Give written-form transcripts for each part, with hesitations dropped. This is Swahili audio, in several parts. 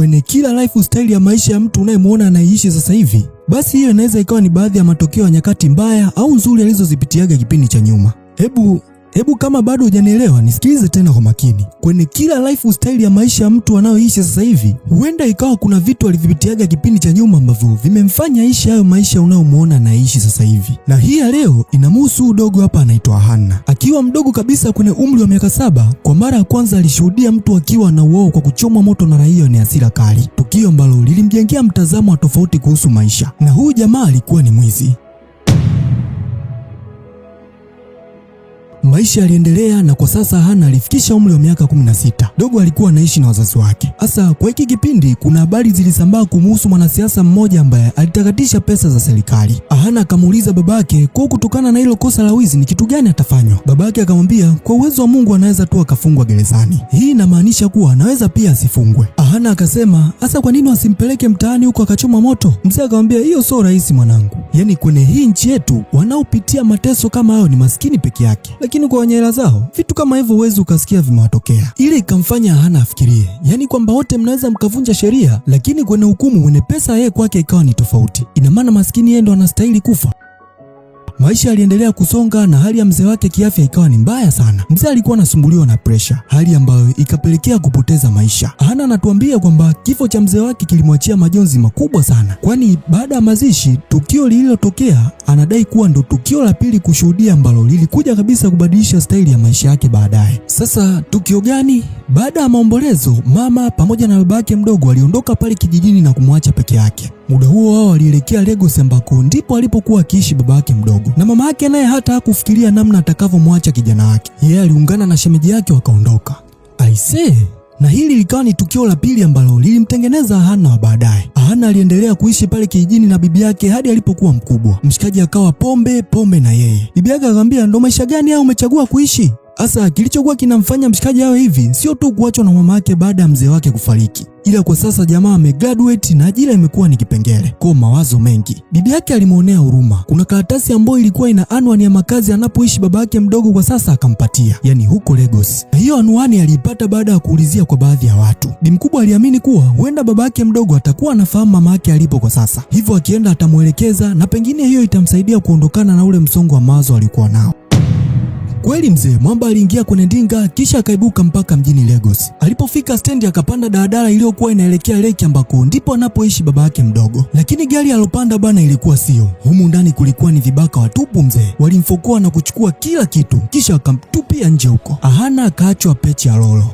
kwenye kila lifestyle ya maisha ya mtu unayemwona anaishi sasa hivi, basi hiyo inaweza ikawa ni baadhi ya matokeo ya nyakati mbaya au nzuri alizozipitiaga kipindi cha nyuma. Hebu kama bado hujanielewa nisikilize tena kwa makini. Kwenye kila lifestyle ya maisha ya mtu anayoishi sasa hivi, huenda ikawa kuna vitu alivipitiaga kipindi cha nyuma ambavyo vimemfanya aishi hayo maisha unayomuona anaishi sasa hivi. Na hii ya leo inamhusu udogo hapa anaitwa Hannah. Akiwa mdogo kabisa kwenye umri wa miaka 7, kwa mara ya kwanza alishuhudia mtu akiwa na uao kwa kuchomwa moto na raia wenye hasira kali. Tukio ambalo lilimjengea mtazamo wa tofauti kuhusu maisha. Na huyu jamaa alikuwa ni mwizi. Maisha yaliendelea na kwa sasa Hannah alifikisha umri wa miaka 16. Dogo alikuwa anaishi na wazazi wake. Hasa kwa hiki kipindi kuna habari zilisambaa kumhusu mwanasiasa mmoja ambaye alitakatisha pesa za serikali. Hannah akamuuliza babake kwa kutokana na hilo kosa la wizi ni kitu gani atafanywa. Babake akamwambia kwa uwezo wa Mungu anaweza tu akafungwa gerezani. Hii inamaanisha kuwa anaweza pia asifungwe. Hannah akasema, "Asa kwa nini wasimpeleke mtaani huko akachoma moto?" Mzee akamwambia, "Hiyo sio rahisi mwanangu. Yaani kwenye hii nchi yetu wanaopitia mateso kama hayo ni maskini peke yake. Lakini kwa wenye hela zao, vitu kama hivyo huwezi ukasikia vimewatokea." Ile ikamfanya Hannah afikirie, yaani kwamba wote mnaweza mkavunja sheria, lakini kwenye hukumu mwenye pesa yeye kwake ikawa ni tofauti. Ina maana maskini yeye ndo anastahili kufa. Maisha yaliendelea kusonga na hali ya mzee wake kiafya ikawa ni mbaya sana. Mzee alikuwa anasumbuliwa na presha, hali ambayo ikapelekea kupoteza maisha. Hannah anatuambia kwamba kifo cha mzee wake kilimwachia majonzi makubwa sana, kwani baada ya mazishi, tukio lililotokea anadai kuwa ndo tukio la pili kushuhudia ambalo lilikuja kabisa kubadilisha staili ya maisha yake baadaye. Sasa tukio gani? Baada ya maombolezo, mama pamoja na baba yake mdogo waliondoka pale kijijini na kumwacha peke yake. Muda huo wao walielekea Lagos ambako ndipo alipokuwa akiishi baba yake mdogo. Na mama yake naye hata hakufikiria namna atakavyomwacha kijana wake. Yeye aliungana na shemeji yake wakaondoka. Aisee, na hili likawa ni tukio la pili ambalo lilimtengeneza Hannah wa baadaye. Hannah aliendelea kuishi pale kijijini na bibi yake hadi alipokuwa mkubwa. Mshikaji akawa pombe na yeye. Bibi yake akamwambia, "Ndo maisha gani au umechagua kuishi?" Asa kilichokuwa kinamfanya mshikaji awe hivi sio tu kuachwa na mama yake baada ya mzee wake kufariki, ila kwa sasa jamaa amegraduate na ajira imekuwa ni kipengele. Kwa mawazo mengi, bibi yake alimuonea huruma. Kuna karatasi ambayo ilikuwa ina anwani ya makazi anapoishi baba yake mdogo kwa sasa akampatia, yani huko Lagos. Na hiyo anwani aliipata baada ya kuulizia kwa baadhi ya watu. Bi mkubwa aliamini kuwa huenda baba yake mdogo atakuwa anafahamu mama yake alipo kwa sasa, hivyo akienda atamuelekeza na pengine hiyo itamsaidia kuondokana na ule msongo wa mawazo alikuwa nao. Kweli mzee mwamba aliingia kwenye ndinga kisha akaibuka mpaka mjini Lagos. Alipofika stendi akapanda daladala iliyokuwa inaelekea Lake ambako ndipo anapoishi baba yake mdogo. Lakini gari alopanda bana ilikuwa sio. Humu ndani kulikuwa ni vibaka watupu mzee. Walimfokoa na kuchukua kila kitu kisha wakamtupia nje huko. Hannah akaachwa pechi ya lolo.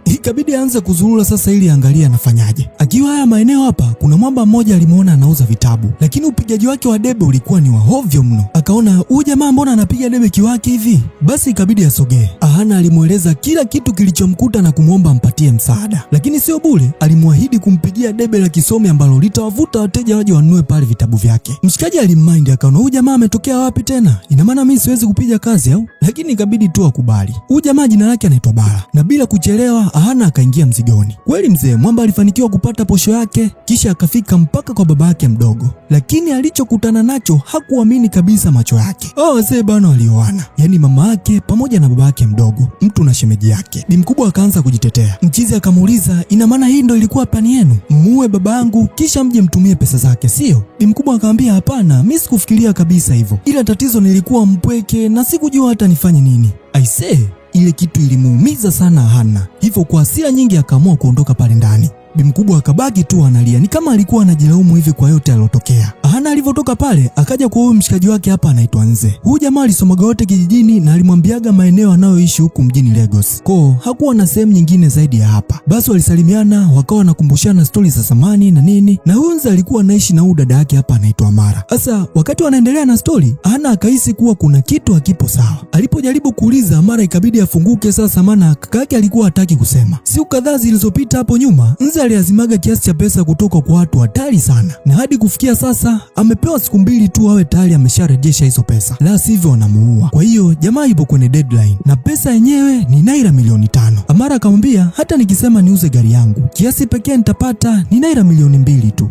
Ikabidi aanze kuzurura sasa ili angalia anafanyaje. Akiwa haya maeneo hapa, kuna mwamba mmoja alimuona anauza vitabu, lakini upigaji wake wa debe ulikuwa ni wa hovyo mno. Akaona huyu jamaa mbona anapiga debe kiwake hivi? Basi ikabidi asogee. Hannah alimueleza kila kitu kilichomkuta na kumwomba ampatie msaada. Lakini sio bure, alimwahidi kumpigia debe la kisomi ambalo litawavuta wateja waje wanunue pale vitabu vyake. Mshikaji alimmind akaona huyu jamaa ametokea wapi tena? Ina maana mimi siwezi kupiga kazi au? Lakini ikabidi tu akubali. Huyu jamaa jina lake anaitwa Bala. Na bila kuchelewa Hannah akaingia mzigoni. Kweli mzee mwamba alifanikiwa kupata posho yake kisha akafika mpaka kwa baba yake mdogo. Lakini alichokutana nacho hakuamini kabisa macho yake. Wazee bana walioana. Yaani mama yake pamoja na baba yake mdogo, mtu na shemeji yake. Bi mkubwa akaanza kujitetea. Mchizi akamuuliza, "Ina maana hii ndo ilikuwa plani yenu? Muue babangu kisha mje mtumie pesa zake, sio?" Bi mkubwa akamwambia, "Hapana, mimi sikufikiria kabisa hivyo. Ila tatizo nilikuwa mpweke na sikujua hata nifanye nini." Aisee, ile kitu ilimuumiza sana Hannah. Hivyo kwa hasira nyingi akaamua kuondoka pale ndani. Bi mkubwa akabaki tu analia, ni kama alikuwa anajilaumu hivi kwa yote yalotokea. Hannah alivyotoka pale akaja kwa huyu mshikaji wake hapa anaitwa Nze. Huyu jamaa alisomaga wote kijijini na alimwambiaga maeneo anayoishi huku mjini Lagos. Hakuwa na sehemu nyingine zaidi ya hapa. Basi walisalimiana, wakawa wanakumbushana stori za zamani na nini. Na huyu Nze alikuwa anaishi na huyu dada yake hapa anaitwa Mara. Sasa wakati wanaendelea na stori, Hannah akahisi kuwa kuna kitu hakipo sawa. Alipojaribu kuuliza, Mara ikabidi afunguke sasa, maana kaka yake alikuwa hataki kusema. Siku kadhaa zilizopita hapo nyuma, Nze aliazimaga kiasi cha pesa kutoka kwa watu hatari sana, na hadi kufikia sasa amepewa siku 2 tu awe tayari amesharejesha hizo pesa, la sivyo wanamuua. Kwa hiyo jamaa yupo kwenye deadline na pesa yenyewe ni naira milioni 5. Amara akamwambia, "Hata nikisema niuze gari yangu, kiasi pekee nitapata ni naira milioni 2 tu."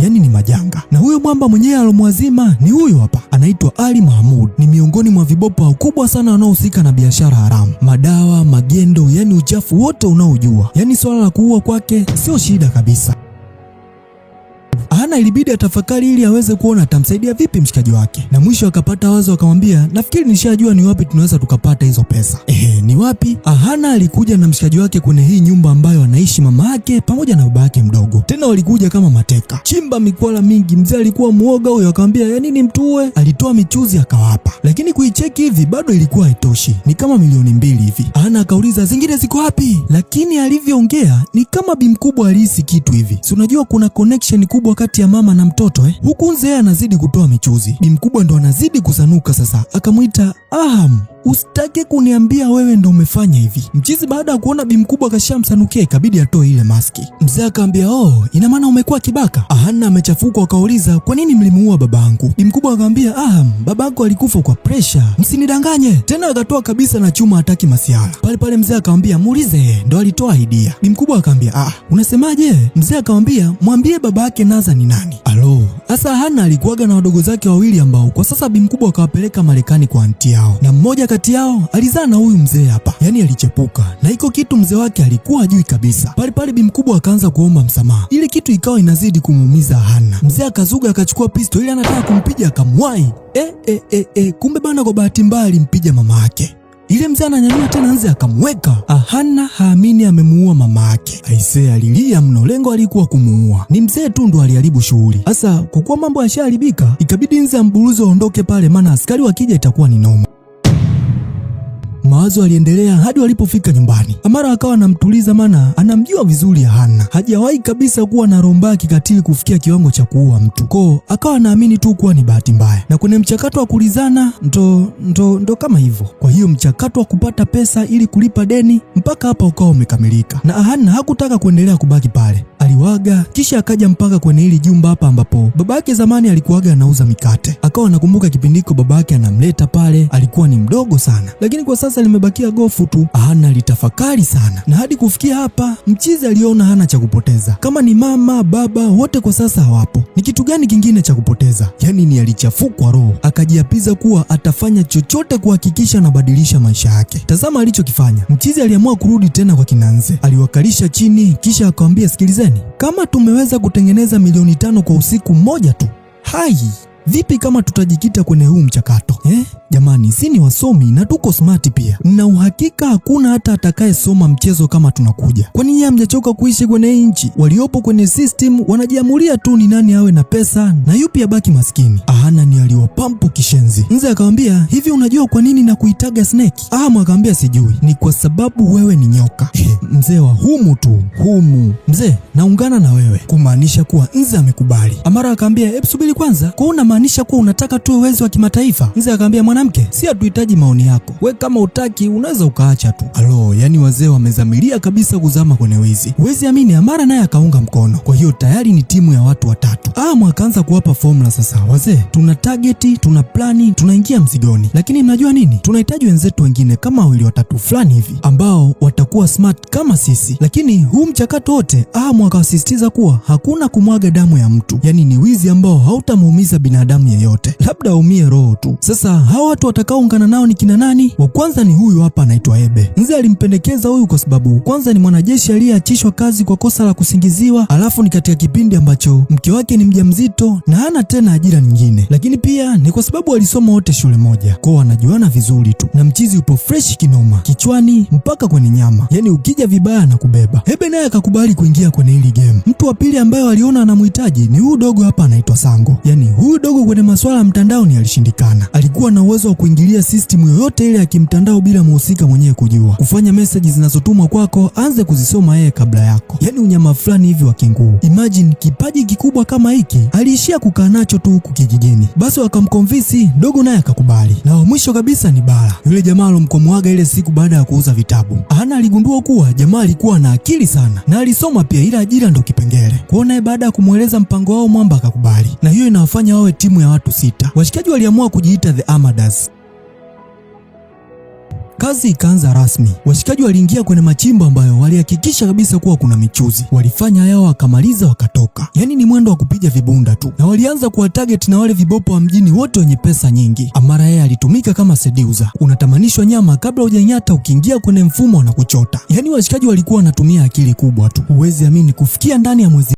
Yani ni majanga. Na huyo mwamba mwenyewe alomwazima ni huyo hapa, anaitwa Ali Mahmud. Ni miongoni mwa vibopa wakubwa sana wanaohusika na biashara haramu, madawa, magendo, yani uchafu wote unaojua. Yani swala la kuua kwake sio shida kabisa. Ahana ilibidi atafakari ili aweze kuona atamsaidia vipi mshikaji wake, na mwisho akapata wazo, akamwambia nafikiri nishajua ni wapi tunaweza tukapata hizo pesa. Ni wapi? Ahana alikuja na mshikaji wake kwenye hii nyumba ambayo anaishi mama yake pamoja na baba yake mdogo. Tena walikuja kama mateka, chimba mikwala mingi. Mzee alikuwa muoga huyo, akamwambia ya nini mtuwe? Alitoa michuzi akawapa, lakini kuicheki hivi bado ilikuwa haitoshi, ni kama milioni 2 hivi. Ahana akauliza zingine ziko wapi? Lakini alivyoongea ni kama bi mkubwa alihisi kitu hivi. Si unajua kuna connection kubwa kati ya mama na mtoto Huku mzee anazidi kutoa michuzi, bi mkubwa ndo anazidi kusanuka sasa. Akamwita Aham, usitake kuniambia wewe ndo umefanya hivi. Mchizi baada ya kuona bi mkubwa kashamsanukia ikabidi atoe ile maski. Mzee akamwambia ina maana umekuwa kibaka? Ahana amechafuka, akauliza kwa nini mlimuua babangu? Bi mkubwa akamwambia Aham, babako alikufa kwa pressure, msinidanganye. Tena akatoa kabisa na chuma hataki masiala. Pale mzee akamwambia muulize, ndo alitoa idea. Bi mkubwa akamwambia unasemaje? Mzee akamwambia mwambie babake Naza ni nani. Asa Ahana alikuwaga na wadogo zake wawili ambao kwa sasa bi mkubwa akawapeleka Marekani kwa anti yao, na mmoja kati yao alizaa na huyu mzee hapa, yani alichepuka, na iko kitu mzee wake alikuwa hajui kabisa. Pale bi mkubwa akaanza kuomba msamaha, ile kitu ikawa inazidi kumuumiza Ahana. Mzee akazuga akachukua pisto ili anataka kumpiga, akamwai kumbe bana, kwa bahati mbaya alimpiga mama yake. Ile mzee ananyanyua tena nje akamweka. Ahana haamini amemuua mama yake. Aisee alilia mno, lengo alikuwa kumuua. Ni mzee tu ndo aliharibu shughuli. Sasa kwa kuwa mambo yashaharibika, ikabidi nze amburuzo aondoke pale, maana askari wakija itakuwa ni noma. Mawazo aliendelea hadi walipofika nyumbani. Amara akawa anamtuliza, maana anamjua vizuri Ahana. Hajawahi kabisa kuwa na roho mbaya kikatili kufikia kiwango cha kuua mtu. Akawa anaamini tu kuwa ni bahati mbaya. Na kwenye mchakato wa kulizana ndo kama hivyo. Kwa hiyo mchakato wa kupata pesa ili kulipa deni mpaka hapa ukawa umekamilika. Na Ahana hakutaka kuendelea kubaki pale. Aliwaga kisha akaja mpaka kwenye hili jumba hapa ambapo babake zamani alikuwaga anauza mikate. Akawa anakumbuka kipindiko babake anamleta pale, alikuwa ni mdogo sana. Lakini kwa sasa limebakia gofu tu. Ahana alitafakari sana, na hadi kufikia hapa mchizi aliona hana cha kupoteza. Kama ni mama baba wote kwa sasa hawapo, ni kitu gani kingine cha kupoteza? Yani ni alichafukwa roho, akajiapiza kuwa atafanya chochote kuhakikisha anabadilisha maisha yake. Tazama alichokifanya. Mchizi aliamua kurudi tena kwa Kinanze. Aliwakalisha chini kisha akamwambia, sikilizeni, kama tumeweza kutengeneza milioni 5 kwa usiku mmoja tu, vipi kama tutajikita kwenye huu mchakato? Jamani, si ni wasomi na tuko smart pia. Na uhakika hakuna hata atakayesoma mchezo kama tunakuja. Kwani nyinyi hamjachoka kuishi kwenye nchi? Waliopo kwenye system wanajiamulia tu ni nani awe na pesa na yupi abaki maskini. Ahana ni aliwapampu kishenzi. Nze akamwambia, hivi unajua kwa nini nakuitaga snake? Ahama akamwambia sijui. Ni kwa sababu wewe ni nyoka. Mzee wa humu. Mzee, naungana na wewe. Kumaanisha kuwa Nze amekubali. Amara akamwambia, hebu subiri kwanza. Kwa unamaanisha kuwa unataka tuwe wezi wa kimataifa? Nze akamwambia, mwanamke, si hatuhitaji maoni yako. We kama utaki unaweza ukaacha tu. Yani wazee wamezamilia kabisa kuzama kwenye wizi. Huwezi amini, Amara naye akaunga mkono. Kwa hiyo tayari ni timu ya watu 3. Akaanza kuwapa formula sasa. Wazee, tuna targeti, tuna plani, tunaingia mzigoni. Lakini mnajua nini? Tunahitaji wenzetu wengine kama 2-3 fulani hivi ambao watakuwa smart kama sisi. Lakini huu mchakato wote akawasisitiza kuwa hakuna kumwaga damu ya mtu. Yani ni wizi ambao hautamuumiza binadamu yeyote, labda aumie roho tu. Sasa hawa watu watakaoungana nao ni kina nani? Wa kwanza ni huyu hapa anaitwa Ebe. Nze alimpendekeza huyu kwa sababu kwanza ni mwanajeshi aliyeachishwa kazi kwa kosa la kusingiziwa, alafu ni katika kipindi ambacho mke wake ni mjamzito na hana tena ajira nyingine. Lakini pia ni kwa sababu walisoma wote shule moja, kwao wanajuana vizuri tu, na mchizi upo fresh kinoma, kichwani mpaka kwenye nyama. Yani ukija vibaya na kubeba. Ebe naye akakubali kuingia kwenye hili game. Mtu wa pili ambaye waliona anamhitaji ni huyu dogo hapa anaitwa Sango. Yani huyu dogo kwenye masuala ya mtandao ni alishindikana. Alikuwa na uwezo wa kuingilia system yoyote ile ya kimtandao bila muhusika mwenyewe kujua. Kufanya message zinazotumwa kwako anze kuzisoma yeye kabla yako. Yani unyama fulani hivi wa kinguu. Imagine kipaji kikubwa kama hiki aliishia kukaa nacho tu huku kijijini. Basi wakamconvince dogo naye akakubali. Na mwisho kabisa ni Bala. Yule jamaa alomkomwaga ile siku baada ya kuuza vitabu. Ahana aligundua kuwa jamaa alikuwa na akili sana na alisoma pia, ila ajira ndo kipengele. Kuona baada ya kumweleza mpango wao mwamba akakubali. Na hiyo inawafanya wawe timu ya watu 6. Washikaji waliamua kujiita The Amadas. Kazi ikaanza rasmi. Washikaji waliingia kwenye machimbo ambayo walihakikisha kabisa kuwa kuna michuzi. Walifanya yao wakamaliza wakatoka. Yaani ni mwendo wa kupiga vibunda tu. Na walianza kuwa target na wale vibopo wa mjini wote wenye pesa nyingi. Amara yeye alitumika kama seducer. Unatamanishwa nyama kabla hujanyata, ukiingia kwenye mfumo na kuchota. Yaani washikaji walikuwa wanatumia akili kubwa tu. Huwezi amini kufikia ndani ya mwezi